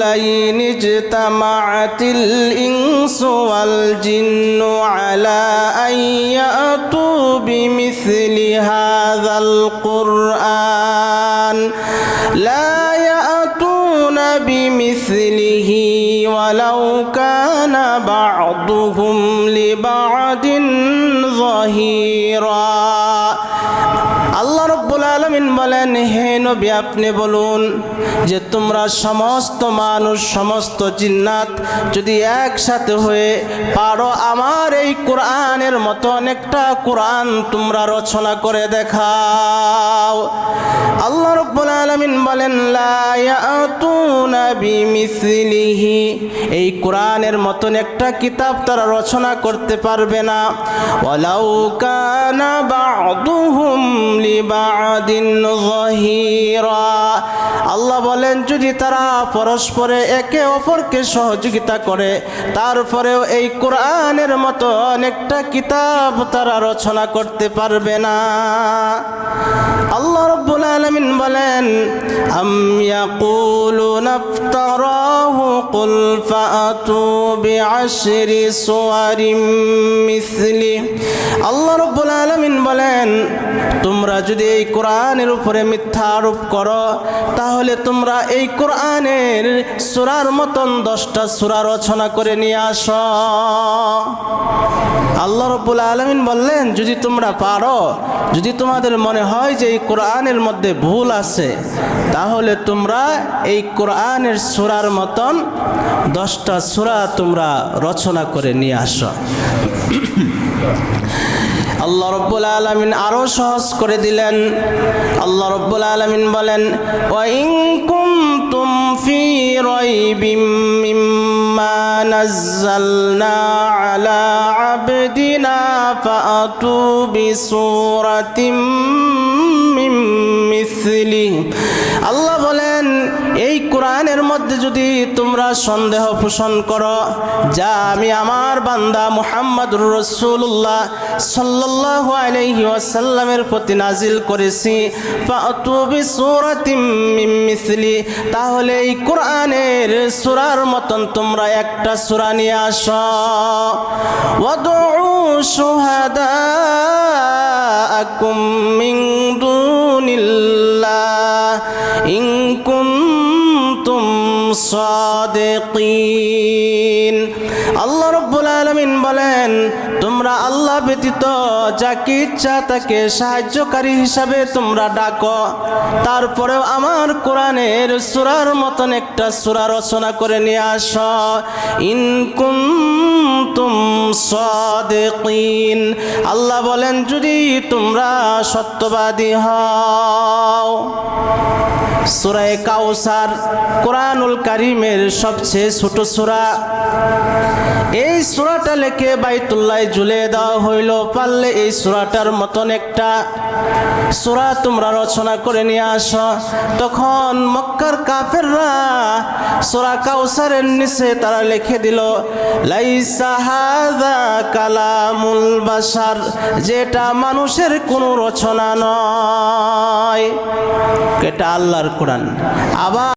لئن اجتمعت الإنس والجن على أن يأتوا بمثل هذا القرآن لا يأتون بمثله ولو كان بعضهم لبعض ظهيرا। আল্লাহ রব্বুল আলামিন বলেন, হে নবী আপনি বলুন যে তোমরা সমস্ত মানুষ সমস্ত জিন্নাত যদি একসাথে হয়ে পারো আমার এই কোরআনের মতো অনেকটা কোরআন তোমরা রচনা করে দেখাও। আল্লাহ রব্বুল আলামিন বলেন, লা ইয়াতুনা বিমিসলিহি, এই কোরআনের মতন একটা কিতাব তারা রচনা করতে পারবে না। ওয়ালাউ কানা বা'দুহুম লিবা'দিন যাহিরা, আল্লাহ বলেন যদি তারা পরস্পরে একে অপরকে সহযোগিতা করে তারপরেও এই কোরআনের মতো অনেকটা কিতাব তারা রচনা করতে পারবে না। আল্লাহ রাব্বুল আলামিন বলেন, আম ইয়াকুলুনা ইফতারাহু কুল ফাআতু বিআশরি সুওয়ারিম মিসলি। আল্লাহ রাব্বুল আলামিন বলেন, তোমরা যদি এই কোরআনের উপরে মিথ্যা আরোপ করো তাহলে তোমরা এই কোরআনের সূরার মতন 10টা সূরা রচনা করে নিয়ে আসো। আল্লাহ রাব্বুল আলামিন বললেন, যদি তোমরা পারো, যদি তোমাদের মনে হয় যে এই কোরআনের মধ্যে ভুল আছে তাহলে তোমরা এই কোরআনের সূরার মতন 10টা সূরা তোমরা রচনা করে নিয়ে আসো। আল্লাহ রাব্বুল আলামিন আরো সহজ করে দিলেন। আল্লাহ রাব্বুল আলামিন বলেন, ওয়া ইন কুনতুম ফি রাইবিম মিম্মা নাযালনা আলা আবদিনা ফাআতু বিসূরাতিম মিন মিসলিহি। আল্লাহ বলেন, এই কোরআনের মধ্যে যদি তোমরা সন্দেহ পোষণ করো যা আমি আমার বান্দা মুহাম্মদুর রাসূলুল্লাহ সাল্লাল্লাহু আলাইহি ওয়াসাল্লামের প্রতি নাজিল করেছি, ফাআতু বিসূরাতিম মিন মিসলি, তাহলে এই কোরআনের সূরার মতন তোমরা একটা সূরা নিয়ে আসো। ওয়াদউ শুহাদাআকুম মিন দুনিল্লাহ ইন কুনতুম সাদিকিন। আল্লাহ রাব্বুল আলামিন বলেন, তোমরা আল্লাহ ব্যতীত যাকে ইচ্ছা তাকে সাহায্যকারী হিসাবে তোমরা ডাকো, তারপরেও আমার কোরআনের সূরার মতন একটা সূরা রচনা করে নিয়ে আসো। ইন কুনতুম সাদিকিন, আল্লাহ বলেন যদি তোমরা সত্যবাদী হও। সূরা কাউসার কোরআনুল কারীমের সবচেয়ে ছোট সূরা। এই সূরাটা লিখে বাইতুল্লাহে ঝুলিয়ে দেওয়া হইল। পারলে এই সূরাটার মতন একটা সূরা তোমরা রচনা করে নিয়ে আসো। তখন মক্কার কাফেররা সূরা কাউসারের নিচে তারা লিখে দিল, লাইসা হাযা কালামুল বাশার, যেটা মানুষের কোনো রচনা নয়, এটা আল্লাহর কোরআন। আবার